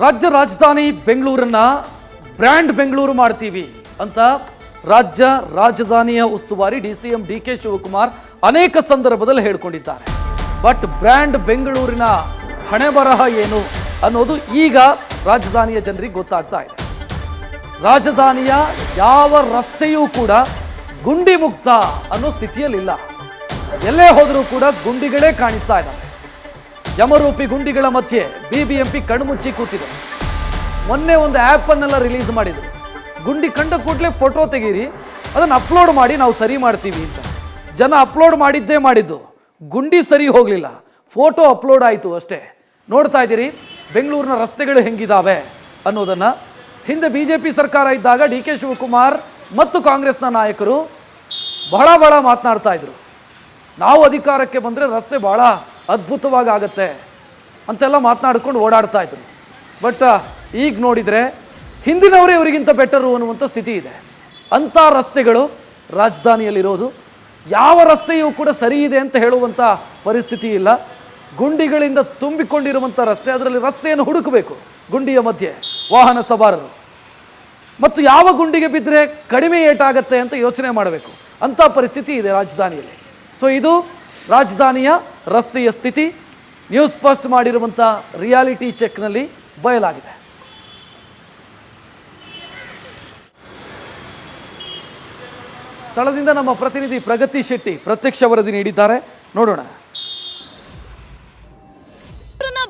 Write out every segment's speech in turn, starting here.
ರಾಜ್ಯ ರಾಜಧಾನಿ ಬೆಂಗಳೂರನ್ನ ಬ್ರ್ಯಾಂಡ್ ಬೆಂಗಳೂರು ಮಾಡ್ತೀವಿ ಅಂತ ರಾಜ್ಯ ರಾಜಧಾನಿಯ ಉಸ್ತುವಾರಿ ಡಿಸಿಎಂ ಡಿಕೆ ಶಿವಕುಮಾರ್ ಅನೇಕ ಸಂದರ್ಭದಲ್ಲಿ ಹೇಳಿಕೊಂಡಿದ್ದಾರೆ. ಬಟ್ ಬ್ರ್ಯಾಂಡ್ ಬೆಂಗಳೂರಿನ ಹಣೆ ಬರಹ ಏನು ಅನ್ನೋದು ಈಗ ರಾಜಧಾನಿಯ ಜನರಿಗೆ ಗೊತ್ತಾಗ್ತಾ ಇದೆ. ರಾಜಧಾನಿಯ ಯಾವ ರಸ್ತೆಯೂ ಕೂಡ ಗುಂಡಿ ಮುಕ್ತ ಅನ್ನೋ ಸ್ಥಿತಿಯಲ್ಲಿಲ್ಲ. ಎಲ್ಲೇ ಹೋದರೂ ಕೂಡ ಗುಂಡಿಗಳೇ ಕಾಣಿಸ್ತಾ ಇದ್ದಾವೆ. ಯಮರೂಪಿ ಗುಂಡಿಗಳ ಮಧ್ಯೆ ಬಿಬಿಎಂಪಿ ಕಣ್ಮುಚ್ಚಿ ಕೂತಿದೆ. ಮೊನ್ನೆ ಒಂದು ಆ್ಯಪನ್ನೆಲ್ಲ ರಿಲೀಸ್ ಮಾಡಿದ್ರು. ಗುಂಡಿ ಕಂಡ ಕೂಡಲೇ ಫೋಟೋ ತೆಗೀರಿ, ಅದನ್ನು ಅಪ್ಲೋಡ್ ಮಾಡಿ ನಾವು ಸರಿ ಮಾಡ್ತೀವಿ ಅಂತ. ಜನ ಅಪ್ಲೋಡ್ ಮಾಡಿದ್ದು, ಗುಂಡಿ ಸರಿ ಹೋಗಲಿಲ್ಲ, ಫೋಟೋ ಅಪ್ಲೋಡ್ ಆಯಿತು ಅಷ್ಟೇ. ನೋಡ್ತಾ ಇದ್ದೀರಿ ಬೆಂಗಳೂರಿನ ರಸ್ತೆಗಳು ಹೆಂಗಿದಾವೆ ಅನ್ನೋದನ್ನು. ಹಿಂದೆ BJP ಸರ್ಕಾರ ಇದ್ದಾಗ ಡಿಕೆ ಶಿವಕುಮಾರ್ ಮತ್ತು ಕಾಂಗ್ರೆಸ್ನ ನಾಯಕರು ಬಹಳ ಮಾತನಾಡ್ತಾ ಇದ್ರು. ನಾವು ಅಧಿಕಾರಕ್ಕೆ ಬಂದರೆ ರಸ್ತೆ ಬಹಳ ಅದ್ಭುತವಾಗಿ ಆಗುತ್ತೆ ಅಂತೆಲ್ಲ ಮಾತನಾಡ್ಕೊಂಡು ಓಡಾಡ್ತಾ ಇದ್ರು. ಬಟ್ ಈಗ ನೋಡಿದರೆ ಹಿಂದಿನವರೇ ಇವರಿಗಿಂತ ಬೆಟರು ಅನ್ನುವಂಥ ಸ್ಥಿತಿ ಇದೆ. ಅಂಥ ರಸ್ತೆಗಳು ರಾಜಧಾನಿಯಲ್ಲಿರೋದು. ಯಾವ ರಸ್ತೆಯೂ ಕೂಡ ಸರಿ ಇದೆ ಅಂತ ಹೇಳುವಂಥ ಪರಿಸ್ಥಿತಿ ಇಲ್ಲ. ಗುಂಡಿಗಳಿಂದ ತುಂಬಿಕೊಂಡಿರುವಂಥ ರಸ್ತೆ, ಅದರಲ್ಲಿ ರಸ್ತೆಯನ್ನು ಹುಡುಕಬೇಕು ಗುಂಡಿಯ ಮಧ್ಯೆ ವಾಹನ ಸವಾರರು. ಮತ್ತು ಯಾವ ಗುಂಡಿಗೆ ಬಿದ್ದರೆ ಕಡಿಮೆ ಏಟಾಗತ್ತೆ ಅಂತ ಯೋಚನೆ ಮಾಡಬೇಕು. ಅಂಥ ಪರಿಸ್ಥಿತಿ ಇದೆ ರಾಜಧಾನಿಯಲ್ಲಿ. ಸೊ ಇದು ರಾಜಧಾನಿಯ ರಸ್ತೆಯ ಸ್ಥಿತಿ. ನ್ಯೂಸ್ ಫಸ್ಟ್ ಮಾಡಿರುವಂಥ ರಿಯಾಲಿಟಿ ಚೆಕ್ನಲ್ಲಿ ಬಯಲಾಗಿದೆ. ಸ್ಥಳದಿಂದ ನಮ್ಮ ಪ್ರತಿನಿಧಿ ಪ್ರಗತಿ ಶೆಟ್ಟಿ ಪ್ರತ್ಯಕ್ಷ ವರದಿ ನೀಡಿದ್ದಾರೆ, ನೋಡೋಣ.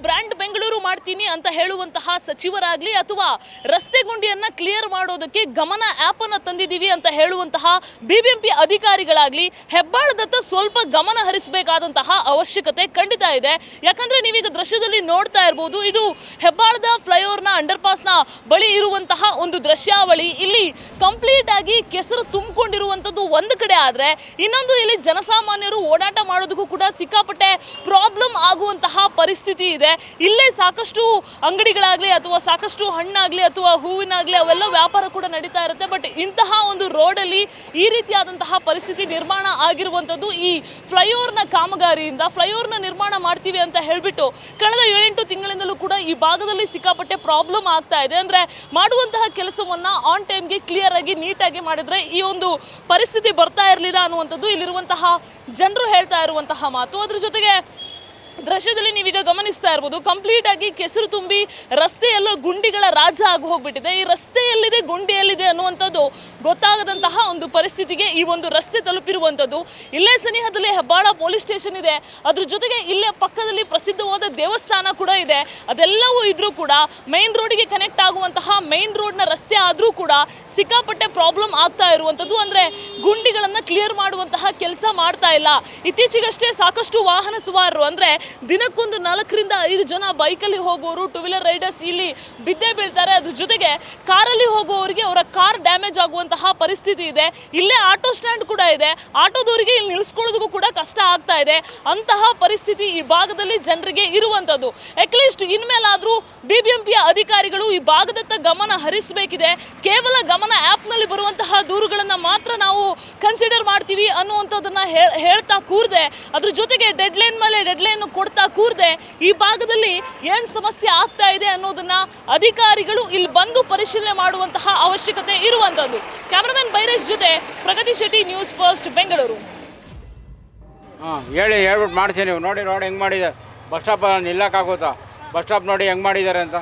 ಬ್ರ್ಯಾಂಡ್ ಬೆಂಗಳೂರು ಮಾಡ್ತೀನಿ ಅಂತ ಹೇಳುವಂತಹ ಸಚಿವರಾಗ್ಲಿ ಅಥವಾ ರಸ್ತೆ ಗುಂಡಿಯನ್ನ ಕ್ಲಿಯರ್ ಮಾಡೋದಕ್ಕೆ ಗಮನ ಆಪ್ ಅನ್ನ ತಂದಿದ್ದೀವಿ ಅಂತ ಹೇಳುವಂತಹ ಬಿಬಿಎಂಪಿ ಅಧಿಕಾರಿಗಳಾಗ್ಲಿ ಹೆಬ್ಬಾಳದತ್ತ ಸ್ವಲ್ಪ ಗಮನ ಹರಿಸಬೇಕಾದಂತಹ ಅವಶ್ಯಕತೆ ಖಂಡಿತ ಇದೆ. ಯಾಕಂದ್ರೆ ನೀವೀಗ ದೃಶ್ಯದಲ್ಲಿ ನೋಡ್ತಾ ಇರಬಹುದು, ಇದು ಹೆಬ್ಬಾಳದ ಫ್ಲೈಓವರ್ನ ಅಂಡರ್ ಪಾಸ್ನ ಬಳಿ ಇರುವಂತಹ ಒಂದು ದೃಶ್ಯಾವಳಿ. ಇಲ್ಲಿ ಕಂಪ್ಲೀಟ್ ಆಗಿ ಕೆಸರು ತುಂಬಿಕೊಂಡಿರುವಂಥದ್ದು ಒಂದು ಕಡೆ ಆದ್ರೆ, ಇನ್ನೊಂದು ಇಲ್ಲಿ ಜನಸಾಮಾನ್ಯರು ಓಡಾಟ ಮಾಡೋದಕ್ಕೂ ಕೂಡ ಸಿಕ್ಕಾಪಟ್ಟೆ ಪ್ರಾಬ್ಲಮ್ ಆಗುವಂತಹ ಪರಿಸ್ಥಿತಿ ಇದೆ. ಇಲ್ಲೇ ಸಾಕಷ್ಟು ಅಂಗಡಿಗಳಾಗ್ಲಿ ಅಥವಾ ಸಾಕಷ್ಟು ಹಣ್ಣಾಗ್ಲಿ ಅಥವಾ ಹೂವಿನಾಗ್ಲಿ ಅವೆಲ್ಲ ವ್ಯಾಪಾರ ಕೂಡ ನಡೀತಾ ಇರುತ್ತೆ. ಬಟ್ ಇಂತಹ ಒಂದು ರೋಡಲ್ಲಿ ಈ ರೀತಿಯಾದಂತಹ ಪರಿಸ್ಥಿತಿ ನಿರ್ಮಾಣ ಆಗಿರುವಂಥದ್ದು ಈ ಫ್ಲೈಓವರ್ನ ಕಾಮಗಾರಿಯಿಂದ. ಫ್ಲೈಓವರ್ನ ನಿರ್ಮಾಣ ಮಾಡ್ತೀವಿ ಅಂತ ಹೇಳ್ಬಿಟ್ಟು ಕಳೆದ 7-8 ತಿಂಗಳಿಂದಲೂ ಕೂಡ ಈ ಭಾಗದಲ್ಲಿ ಸಿಕ್ಕಾಪಟ್ಟೆ ಪ್ರಾಬ್ಲಮ್ ಆಗ್ತಾ ಇದೆ. ಅಂದ್ರೆ ಮಾಡುವಂತಹ ಕೆಲಸವನ್ನ ಆನ್ ಟೈಮ್ಗೆ ಕ್ಲಿಯರ್ ಆಗಿ ನೀಟಾಗಿ ಮಾಡಿದ್ರೆ ಈ ಒಂದು ಪರಿಸ್ಥಿತಿ ಬರ್ತಾ ಇರಲಿಲ್ಲ ಅನ್ನುವಂಥದ್ದು ಇಲ್ಲಿರುವಂತಹ ಜನರು ಹೇಳ್ತಾ ಇರುವಂತಹ ಮಾತು. ಅದ್ರ ಜೊತೆಗೆ ದೃಶ್ಯದಲ್ಲಿ ನೀವೀಗ ಗಮನಿಸ್ತಾ ಇರ್ಬೋದು, ಕಂಪ್ಲೀಟ್ ಆಗಿ ಕೆಸರು ತುಂಬಿ ರಸ್ತೆಯಲ್ಲೂ ಗುಂಡಿಗಳ ರಾಜ್ಯ ಆಗಿ ಹೋಗ್ಬಿಟ್ಟಿದೆ. ಈ ರಸ್ತೆಯಲ್ಲಿದೆ ಗುಂಡಿಯಲ್ಲಿದೆ ಅನ್ನುವಂಥದ್ದು ಗೊತ್ತಾಗದಂತಹ ಒಂದು ಪರಿಸ್ಥಿತಿಗೆ ಈ ಒಂದು ರಸ್ತೆ ತಲುಪಿರುವಂಥದ್ದು. ಇಲ್ಲೇ ಸನಿಹದಲ್ಲಿ ಹೆಬ್ಬಾಳ ಪೊಲೀಸ್ ಸ್ಟೇಷನ್ ಇದೆ, ಅದ್ರ ಜೊತೆಗೆ ಇಲ್ಲೇ ಪಕ್ಕದಲ್ಲಿ ಪ್ರಸಿದ್ಧವಾದ ದೇವಸ್ಥಾನ ಕೂಡ ಇದೆ. ಅದೆಲ್ಲವೂ ಇದ್ರೂ ಕೂಡ ಮೈನ್ ರೋಡಿಗೆ ಕನೆಕ್ಟ್ ಆಗುವಂತಹ ಮೈನ್ ರೋಡ್ನ ರಸ್ತೆ ಆದರೂ ಕೂಡ ಸಿಕ್ಕಾಪಟ್ಟೆ ಪ್ರಾಬ್ಲಮ್ ಆಗ್ತಾ ಇರುವಂಥದ್ದು. ಅಂದರೆ ಗುಂಡಿಗಳನ್ನು ಕ್ಲಿಯರ್ ಮಾಡುವಂತಹ ಕೆಲಸ ಮಾಡ್ತಾ ಇಲ್ಲ. ಇತ್ತೀಚೆಗಷ್ಟೇ ಸಾಕಷ್ಟು ವಾಹನ ಸವಾರರು, ಅಂದರೆ ದಿನಕ್ಕೊಂದು 4ರಿಂದ 5 ಜನ ಬೈಕಲ್ಲಿ ಹೋಗೋರು, 2 ವೀಲರ್ ರೈಡರ್ಸ್ ಇಲ್ಲಿ ಬಿದ್ದೇ ಬೀಳ್ತಾರೆ. ಅದ್ರ ಜೊತೆಗೆ ಕಾರಲ್ಲಿ ಹೋಗುವವರಿಗೆ ಅವರ ಕಾರ್ ಡ್ಯಾಮೇಜ್ ಆಗುವಂತಹ ಪರಿಸ್ಥಿತಿ ಇದೆ. ಇಲ್ಲೇ ಆಟೋ ಸ್ಟ್ಯಾಂಡ್ ಕೂಡ ಇದೆ, ಆಟೋದವರಿಗೆ ಇಲ್ಲಿ ನಿಲ್ಲಿಸ್ಕೊಳ್ಳೋದಕ್ಕೂ ಕೂಡ ಕಷ್ಟ ಆಗ್ತಾ ಇದೆ. ಅಂತಹ ಪರಿಸ್ಥಿತಿ ಈ ಭಾಗದಲ್ಲಿ ಜನರಿಗೆ ಇರುವಂಥದ್ದು. ಅಟ್ಲೀಸ್ಟ್ ಇನ್ಮೇಲಾದರೂ ಬಿಬಿಎಂಪಿಯ ಅಧಿಕಾರಿಗಳು ಈ ಭಾಗದತ್ತ ಗಮನ ಹರಿಸಬೇಕಿದೆ. ಕೇವಲ ಗಮನ ಆ್ಯಪ್ನಲ್ಲಿ ಬರುವಂತಹ ದೂರುಗಳನ್ನು ಮಾತ್ರ ನಾವು ಕನ್ಸಿಡರ್ ಮಾಡ್ತೀವಿ ಅನ್ನುವಂಥದ್ದನ್ನು ಹೇಳ್ತಾ ಕೂರದೆ, ಅದ್ರ ಜೊತೆಗೆ ಡೆಡ್ಲೈನ್ ಮೇಲೆ ಡೆಡ್ಲೈನ್ ಕೊಡ್ತಾ ಕೂರದೆ ಈ ಭಾಗದಲ್ಲಿ ಏನು ಸಮಸ್ಯೆ ಆಗ್ತಾ ಇದೆ ಅನ್ನೋದನ್ನ ಅಧಿಕಾರಿಗಳು ಇಲ್ಲಿ ಬಂದು ಪರಿಶೀಲನೆ ಮಾಡುವಂತಹ ಅವಶ್ಯಕತೆ ಇರುವಂಥದ್ದು. ಕ್ಯಾಮರಾಮನ್ ಬೈರೇಶ್ ಜೊತೆ ಪ್ರಗತಿ ಶೆಟ್ಟಿ, ನ್ಯೂಸ್ ಫಸ್ಟ್, ಬೆಂಗಳೂರು. ಹೇಳ್ಬಿಟ್ಟು ಮಾಡ್ತೀನಿ. ನೀವು ನೋಡಿ ರೋಡ್ ಹೆಂಗೆ ಮಾಡಿದ್ದಾರೆ, ಬಸ್ ಸ್ಟಾಪ್ ನಿಲ್ಲಕ್ಕಾಗುತ್ತಾ? ಬಸ್ ಸ್ಟಾಪ್ ನೋಡಿ ಹೆಂಗೆ ಮಾಡಿದ್ದಾರೆ ಅಂತ.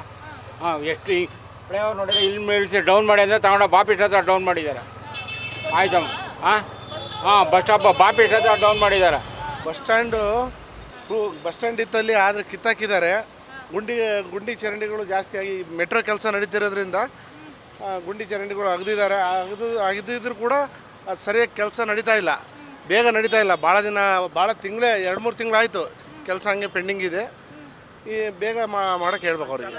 ಎಷ್ಟು ಫ್ಲೈಓವರ್ ನೋಡಿದರೆ ಇಲ್ಲಿ ನಿಲ್ಲಿಸಿ ಡೌನ್ ಮಾಡಿ ಅಂದರೆ ತಗೊಂಡು ಬಾಪಿಟ್ ಹತ್ರ ಡೌನ್ ಮಾಡಿದ್ದಾರೆ. ಆಯ್ತಮ್ಮ. ಬಸ್ ಸ್ಟಾಪ್ ಬಾಪಿಟ್ ಹತ್ರ ಡೌನ್ ಮಾಡಿದ್ದಾರೆ. ಬಸ್ ಸ್ಟ್ಯಾಂಡ್ ಇತ್ತಲ್ಲಿ ಆದರೆ ಕಿತ್ತಾಕಿದ್ದಾರೆ. ಗುಂಡಿ ಚರಂಡಿಗಳು ಜಾಸ್ತಿಯಾಗಿ ಮೆಟ್ರೋ ಕೆಲಸ ನಡೀತಿರೋದ್ರಿಂದ ಗುಂಡಿ ಚರಂಡಿಗಳು ಅಗದಿದ್ರು ಕೂಡ ಅದು ಸರಿಯಾಗಿ ಕೆಲಸ ನಡೀತಾ ಇಲ್ಲ, ಬೇಗ ನಡೀತಾ ಇಲ್ಲ. ಭಾಳ ತಿಂಗಳೇ 2-3 ತಿಂಗಳಾಯಿತು ಕೆಲಸ ಹಂಗೆ ಪೆಂಡಿಂಗ್ ಇದೆ. ಈ ಬೇಗ ಮಾಡೋಕ್ಕೆ ಹೇಳ್ಬೇಕು ಅವ್ರಿಗೆ.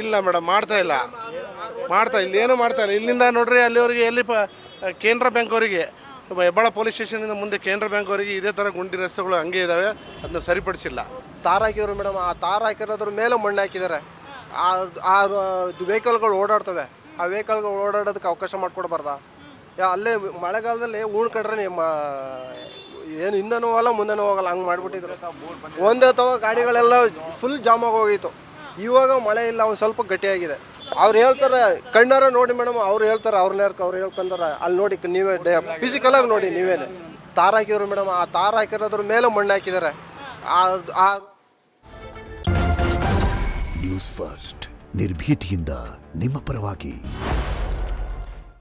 ಇಲ್ಲ ಮೇಡಮ್, ಮಾಡ್ತಾ ಇಲ್ಲ, ಏನೂ ಮಾಡ್ತಾ ಇಲ್ಲ. ಇಲ್ಲಿಂದ ನೋಡ್ರಿ ಅಲ್ಲಿವರೆಗೆ ಎಲ್ಲಿ ಕೇಂದ್ರ ಬ್ಯಾಂಕ್ ಅವರಿಗೆ, ಹೆಬ್ಬಾಳ ಪೊಲೀಸ್ ಸ್ಟೇಷನಿಂದ ಮುಂದೆ ಕೇಂದ್ರ ಬ್ಯಾಂಕ್ ಅವರಿಗೆ ಇದೇ ಥರ ಗುಂಡಿ ರಸ್ತೆಗಳು ಹಂಗೆ ಇದ್ದಾವೆ, ಅದನ್ನ ಸರಿಪಡಿಸಿಲ್ಲ. ತಾರ್ ಹಾಕಿದ್ರು ಮೇಡಮ್, ಆ ತಾರ್ ಹಾಕಿರೋದ್ರ ಮೇಲೆ ಮಣ್ಣು ಹಾಕಿದ್ದಾರೆ. ಆ ವೆಹಿಕಲ್ಗಳು ಓಡಾಡ್ತವೆ, ಆ ವೆಹಿಕಲ್ಗಳು ಓಡಾಡೋದಕ್ಕೆ ಅವಕಾಶ ಮಾಡಿಕೊಡ್ಬಾರ್ದ? ಅಲ್ಲೇ ಮಳೆಗಾಲದಲ್ಲಿ ಕಂಡ್ರೆ ಏನು ಹಿಂದನೂ ಹೋಗಲ್ಲ ಮುಂದೆನೂ ಹೋಗಲ್ಲ, ಹಂಗೆ ಮಾಡಿಬಿಟ್ಟಿದ್ರು. ಒಂದೇ ತವ ಗಾಡಿಗಳೆಲ್ಲ ಫುಲ್ ಜಾಮ್ ಆಗೋಗಿತ್ತು. ಇವಾಗ ಮಳೆ ಇಲ್ಲ, ಒಂದು ಸ್ವಲ್ಪ ಗಟ್ಟಿಯಾಗಿದೆ. ಅವ್ರು ಹೇಳ್ತಾರೆ, ಕಣ್ಣಾರ ನೋಡಿ ಮೇಡಮ್, ಅವ್ರು ಹೇಳ್ತಾರೆ, ಅವ್ರು ಹೇಳ್ಕೊಂತಾರೆ. ಅಲ್ಲಿ ನೋಡಿ ನೀವೇ ಫಿಸಿಕಲಾಗಿ ನೋಡಿ ನೀವೇನೆ. ತಾರ್ ಹಾಕಿದ್ರು ಮೇಡಮ್, ಆ ತಾರ್ ಹಾಕಿರೋದ್ರ ಮೇಲೆ ಮಣ್ಣು ಹಾಕಿದ್ದಾರೆ. ನ್ಯೂಸ್ ಫಸ್ಟ್ ನಿರ್ಭೀತಿಯಿಂದ ನಿಮ್ಮ ಪರವಾಗಿ.